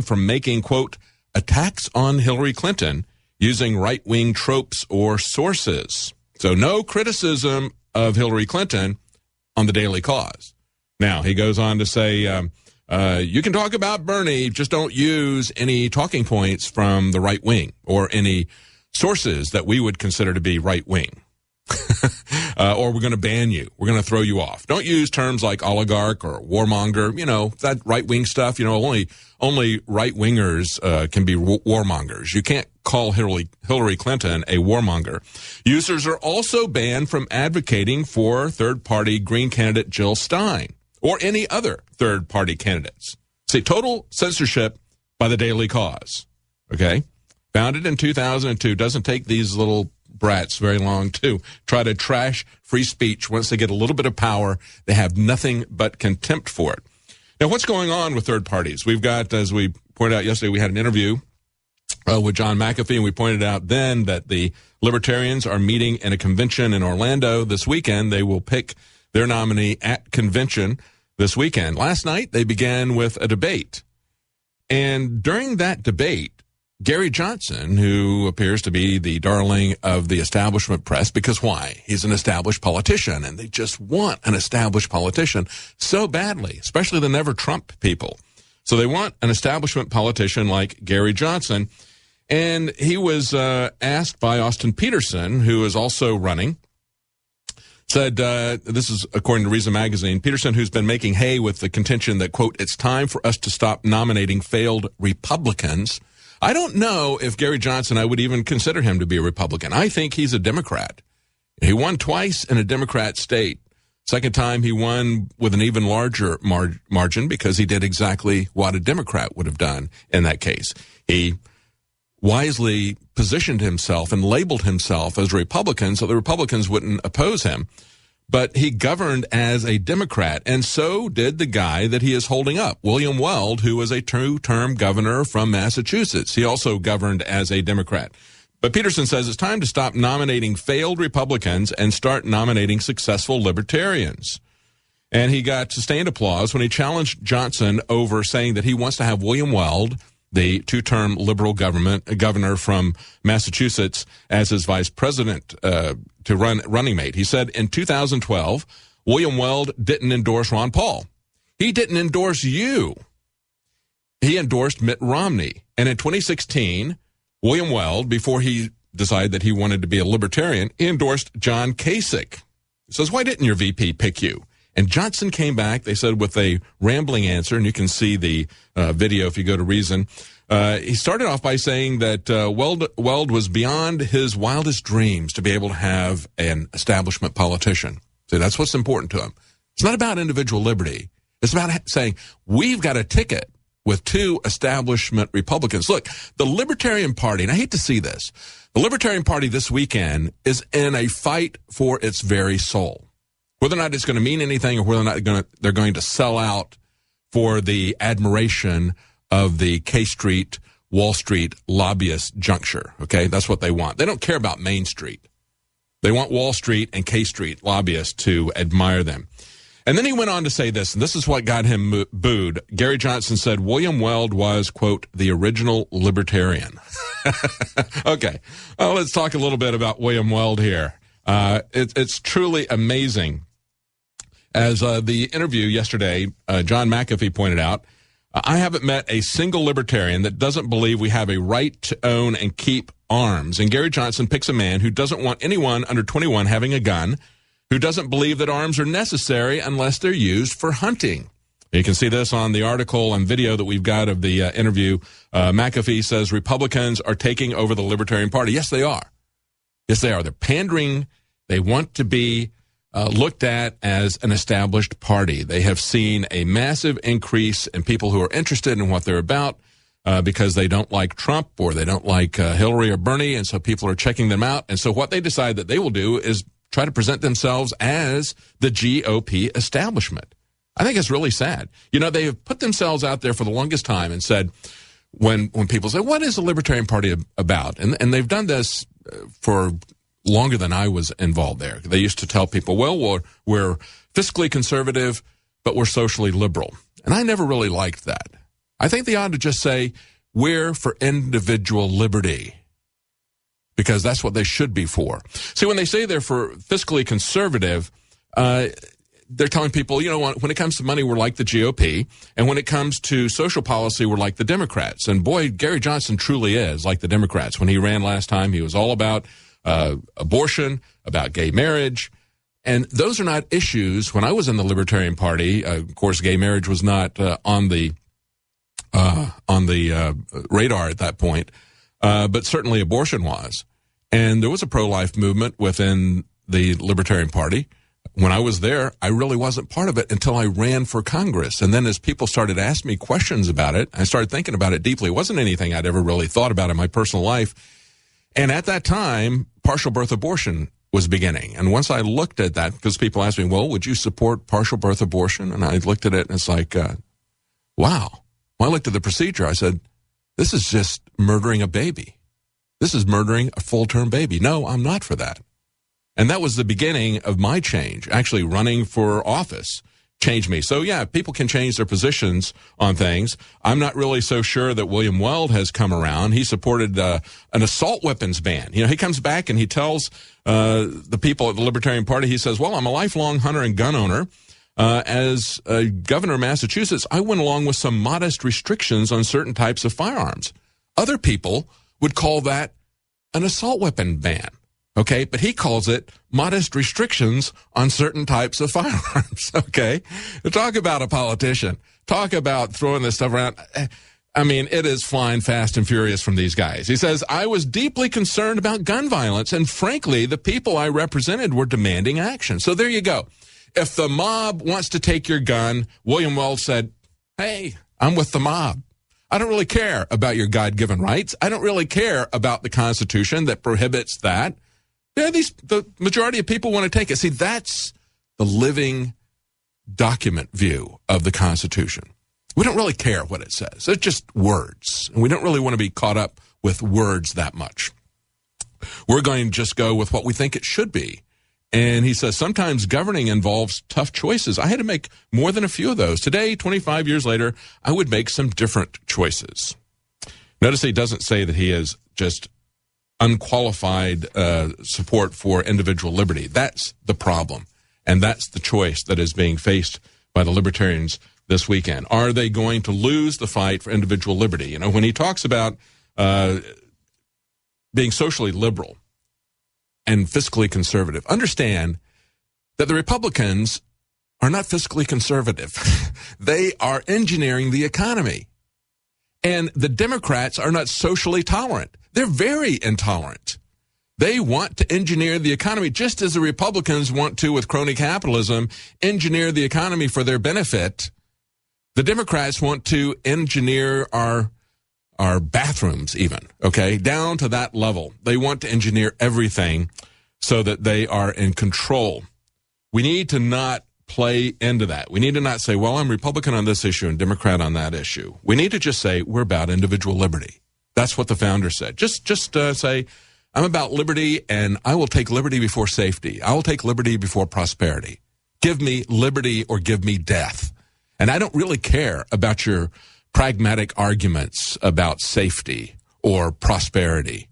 from making, quote, attacks on Hillary Clinton using right-wing tropes or sources. So no criticism of Hillary Clinton on the Daily Cause. Now, he goes on to say, you can talk about Bernie, just don't use any talking points from the right wing or any sources that we would consider to be right wing. Or we're going to ban you. We're going to throw you off. Don't use terms like oligarch or warmonger. You know, that right-wing stuff, you know, only right-wingers can be warmongers. You can't call Hillary Clinton a warmonger. Users are also banned from advocating for third-party Green candidate Jill Stein or any other third-party candidates. See, total censorship by the Daily Cause, okay? Founded in 2002, doesn't take these little brats very long to try to trash free speech. Once they get a little bit of power, they have nothing but contempt for it. Now, what's going on with third parties? We've got, as we pointed out yesterday, we had an interview with John McAfee, and we pointed out then that the Libertarians are meeting in a convention in Orlando this weekend. They will pick their nominee at convention this weekend. Last night, they began with a debate. And during that debate, Gary Johnson, who appears to be the darling of the establishment press, because why? He's an established politician, and they just want an established politician so badly, especially the never Trump people. So they want an establishment politician like Gary Johnson. And he was asked by Austin Peterson, who is also running, said, this is according to Reason Magazine, Peterson, who's been making hay with the contention that, quote, it's time for us to stop nominating failed Republicans. I don't know if Gary Johnson, I would even consider him to be a Republican. I think he's a Democrat. He won twice in a Democrat state. Second time he won with an even larger margin because he did exactly what a Democrat would have done in that case. He wisely positioned himself and labeled himself as a Republican so the Republicans wouldn't oppose him. But he governed as a Democrat, and so did the guy that he is holding up, William Weld, who was a two-term governor from Massachusetts. He also governed as a Democrat. But Peterson says it's time to stop nominating failed Republicans and start nominating successful libertarians. And he got sustained applause when he challenged Johnson over saying that he wants to have William Weld, the two-term liberal governor from Massachusetts, as his vice president to running mate. He said in 2012, William Weld didn't endorse Ron Paul. He didn't endorse you. He endorsed Mitt Romney. And in 2016, William Weld, before he decided that he wanted to be a libertarian, he endorsed John Kasich. He says, why didn't your VP pick you? And Johnson came back, they said, with a rambling answer, and you can see the video if you go to Reason. He started off by saying that Weld was beyond his wildest dreams to be able to have an establishment politician. See, that's what's important to him. It's not about individual liberty. It's about saying, we've got a ticket with two establishment Republicans. Look, the Libertarian Party, and I hate to see this, the Libertarian Party this weekend is in a fight for its very soul. Whether or not it's going to mean anything or whether or not they're going to sell out for the admiration of the K Street, Wall Street lobbyist juncture, okay? That's what they want. They don't care about Main Street. They want Wall Street and K Street lobbyists to admire them. And then he went on to say this, and this is what got him booed. Gary Johnson said William Weld was, quote, the original libertarian. Okay, well, let's talk a little bit about William Weld here. It's truly amazing. As the interview yesterday, John McAfee pointed out, I haven't met a single libertarian that doesn't believe we have a right to own and keep arms. And Gary Johnson picks a man who doesn't want anyone under 21 having a gun, who doesn't believe that arms are necessary unless they're used for hunting. You can see this on the article and video that we've got of the interview. McAfee says Republicans are taking over the Libertarian Party. Yes, they are. Yes, they are. They're pandering. They want to be looked at as an established party. They have seen a massive increase in people who are interested in what they're about because they don't like Trump or they don't like Hillary or Bernie, and so people are checking them out. And so what they decide that they will do is try to present themselves as the GOP establishment. I think it's really sad. You know, they have put themselves out there for the longest time and said, when people say, what is the Libertarian Party about? And they've done this for longer than I was involved there. They used to tell people, well, we're fiscally conservative, but we're socially liberal. And I never really liked that. I think they ought to just say, we're for individual liberty, because that's what they should be for. See, when they say they're for fiscally conservative, they're telling people, when it comes to money, we're like the GOP. And when it comes to social policy, we're like the Democrats. And boy, Gary Johnson truly is like the Democrats. When he ran last time, he was all about abortion, about gay marriage. And those are not issues. When I was in the Libertarian Party, of course, gay marriage was not on the radar at that point, but certainly abortion was. And there was a pro-life movement within the Libertarian Party. When I was there, I really wasn't part of it until I ran for Congress. And then as people started asking me questions about it, I started thinking about it deeply. It wasn't anything I'd ever really thought about in my personal life. And at that time, partial birth abortion was beginning. And once I looked at that, because people asked me, well, would you support partial birth abortion? And I looked at it and it's like, wow. When I looked at the procedure, I said, this is just murdering a baby. This is murdering a full-term baby. No, I'm not for that. And that was the beginning of my change. Actually, running for office changed me. So, yeah, people can change their positions on things. I'm not really so sure that William Weld has come around. He supported an assault weapons ban. He comes back and he tells the people at the Libertarian Party, he says, well, I'm a lifelong hunter and gun owner. As a governor of Massachusetts, I went along with some modest restrictions on certain types of firearms. Other people would call that an assault weapon ban. Okay, but he calls it modest restrictions on certain types of firearms. Okay, talk about a politician. Talk about throwing this stuff around. I mean, it is flying fast and furious from these guys. He says, I was deeply concerned about gun violence, and frankly, the people I represented were demanding action. So there you go. If the mob wants to take your gun, William Weld said, hey, I'm with the mob. I don't really care about your God-given rights. I don't really care about the Constitution that prohibits that. Yeah, the majority of people want to take it. See, that's the living document view of the Constitution. We don't really care what it says. It's just words. And we don't really want to be caught up with words that much. We're going to just go with what we think it should be. And he says sometimes governing involves tough choices. I had to make more than a few of those. Today, 25 years later, I would make some different choices. Notice he doesn't say that he is just unqualified support for individual liberty. That's the problem, and that's the choice that is being faced by the libertarians this weekend. Are they going to lose the fight for individual liberty? When he talks about being socially liberal and fiscally conservative, understand that the Republicans are not fiscally conservative. They are engineering the economy. And the Democrats are not socially tolerant. They're very intolerant. They want to engineer the economy just as the Republicans want to, with crony capitalism, engineer the economy for their benefit. The Democrats want to engineer our bathrooms even, okay, down to that level. They want to engineer everything so that they are in control. We need to not play into that. We need to not say, well, I'm Republican on this issue and Democrat on that issue. We need to just say we're about individual liberty. That's what the founder said. Just say, I'm about liberty, and I will take liberty before safety. I will take liberty before prosperity. Give me liberty or give me death. And I don't really care about your pragmatic arguments about safety or prosperity.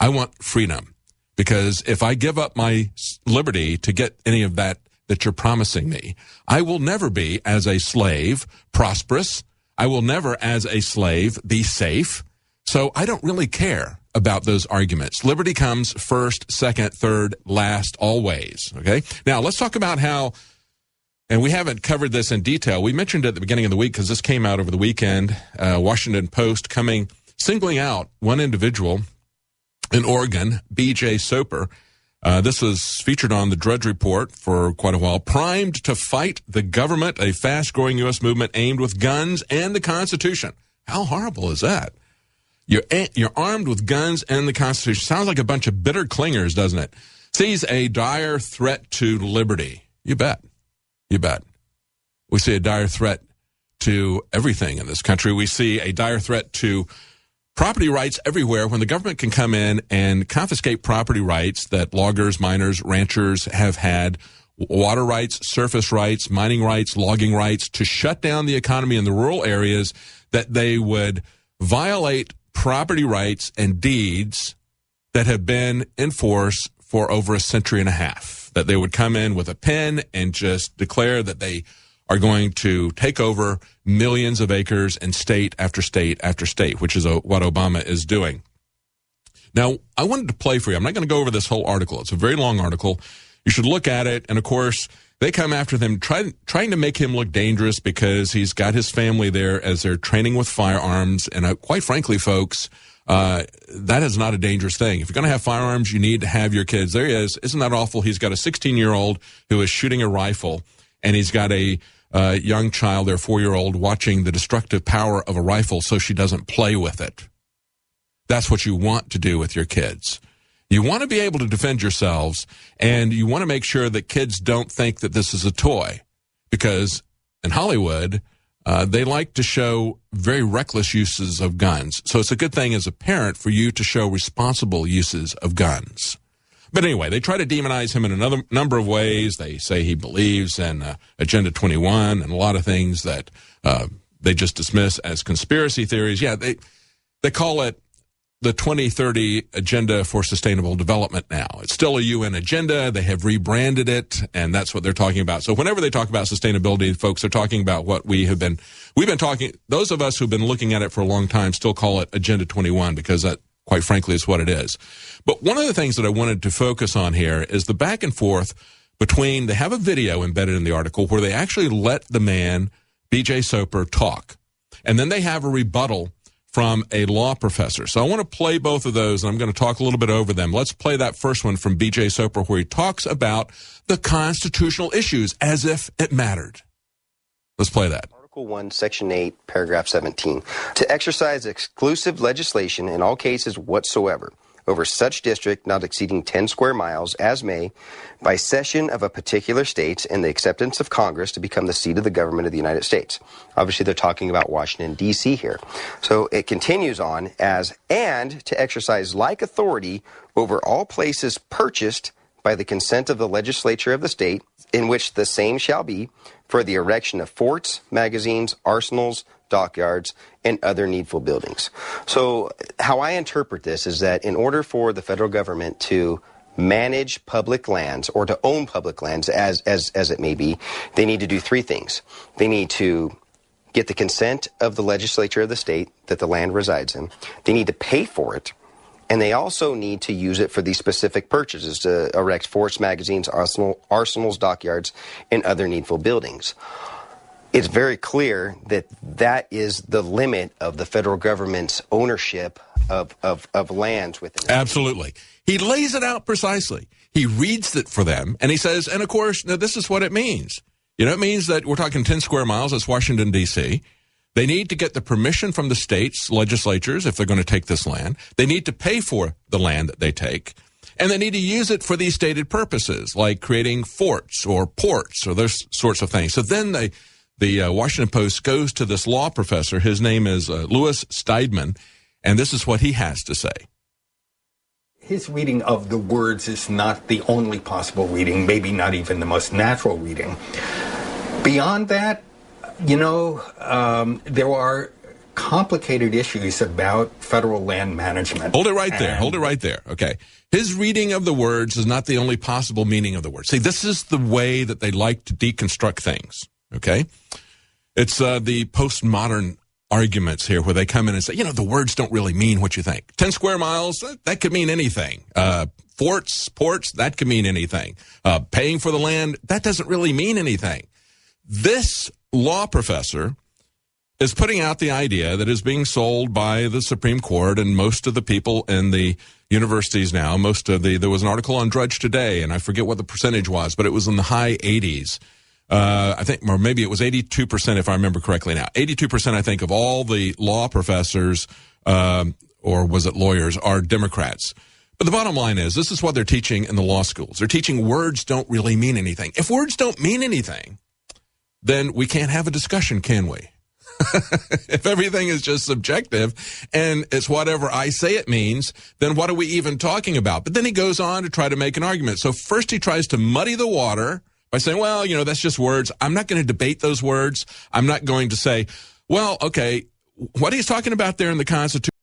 I want freedom, because if I give up my liberty to get any of that you're promising me, I will never be, as a slave, prosperous. I will never, as a slave, be safe. So I don't really care about those arguments. Liberty comes first, second, third, last, always. Okay? Now, let's talk about how, and we haven't covered this in detail. We mentioned it at the beginning of the week because this came out over the weekend. Washington Post singling out one individual in Oregon, B.J. Soper. This was featured on the Drudge Report for quite a while. Primed to fight the government, a fast-growing U.S. movement aimed with guns and the Constitution. How horrible is that? You're armed with guns and the Constitution. Sounds like a bunch of bitter clingers, doesn't it? Sees a dire threat to liberty. You bet. You bet. We see a dire threat to everything in this country. We see a dire threat to property rights everywhere, when the government can come in and confiscate property rights that loggers, miners, ranchers have had, water rights, surface rights, mining rights, logging rights, to shut down the economy in the rural areas. that they would violate property rights and deeds that have been in force for over a century and a half, that they would come in with a pen and just declare that they are going to take over millions of acres in state after state after state, which is what Obama is doing. Now, I wanted to play for you. I'm not going to go over this whole article. It's a very long article. You should look at it. And, of course, they come after them trying to make him look dangerous because he's got his family there as they're training with firearms. And quite frankly, folks, that is not a dangerous thing. If you're going to have firearms, you need to have your kids. There he is. Isn't that awful? He's got a 16-year-old who is shooting a rifle, and he's got a young child, their 4-year-old, watching the destructive power of a rifle so she doesn't play with it. That's what you want to do with your kids. You want to be able to defend yourselves, and you want to make sure that kids don't think that this is a toy, because in Hollywood, they like to show very reckless uses of guns. So it's a good thing as a parent for you to show responsible uses of guns. But anyway, they try to demonize him in another number of ways. They say he believes in Agenda 21 and a lot of things that they just dismiss as conspiracy theories. Yeah, they call it the 2030 Agenda for Sustainable Development now. It's still a UN agenda. They have rebranded it, and that's what they're talking about. So whenever they talk about sustainability, folks are talking about what we've been talking, those of us who've been looking at it for a long time still call it Agenda 21 because that, quite frankly, is what it is. But one of the things that I wanted to focus on here is the back and forth between, they have a video embedded in the article where they actually let the man, B.J. Soper, talk. And then they have a rebuttal from a law professor. So I want to play both of those, and I'm going to talk a little bit over them. Let's play that first one from B.J. Soper where he talks about the constitutional issues as if it mattered. Let's play that. Article 1, Section 8, Paragraph 17. To exercise exclusive legislation in all cases whatsoever over such district not exceeding 10 square miles as may, by cession of a particular state and the acceptance of Congress to become the seat of the government of the United States. Obviously, they're talking about Washington, D.C. here. So it continues on as, and to exercise like authority over all places purchased by the consent of the legislature of the state, in which the same shall be for the erection of forts, magazines, arsenals, dockyards, and other needful buildings. So how I interpret this is that in order for the federal government to manage public lands or to own public lands as it may be, they need to do three things. They need to get the consent of the legislature of the state that the land resides in. They need to pay for it. And they also need to use it for these specific purchases to erect forts, magazines, arsenals, dockyards, and other needful buildings. It's very clear that that is the limit of the federal government's ownership of lands within. Absolutely. He lays it out precisely. He reads it for them, and he says, and of course, now this is what it means. You know, it means that we're talking 10 square miles. That's Washington, D.C. They need to get the permission from the states' legislatures if they're going to take this land. They need to pay for the land that they take. And they need to use it for these stated purposes, like creating forts or ports or those sorts of things. So then the Washington Post goes to this law professor. His name is Louis Steidman, and this is what he has to say. His reading of the words is not the only possible reading, maybe not even the most natural reading. Beyond that, there are complicated issues about federal land management. Hold it right there. Okay. His reading of the words is not the only possible meaning of the words. See, this is the way that they like to deconstruct things. Okay. It's the postmodern arguments here where they come in and say, the words don't really mean what you think. 10 square miles, that could mean anything. Forts, ports, that could mean anything. Paying for the land, that doesn't really mean anything. This law professor is putting out the idea that is being sold by the Supreme Court and most of the people in the universities now. There was an article on Drudge Today, and I forget what the percentage was, but it was in the high 80s. I think, or maybe it was 82% if I remember correctly now. 82%, I think, of all the law professors, or was it lawyers, are Democrats. But the bottom line is, this is what they're teaching in the law schools. They're teaching words don't really mean anything. If words don't mean anything, then we can't have a discussion, can we? If everything is just subjective and it's whatever I say it means, then what are we even talking about? But then he goes on to try to make an argument. So first he tries to muddy the water by saying, well, that's just words. I'm not going to debate those words. I'm not going to say, well, okay, what he's talking about there in the Constitution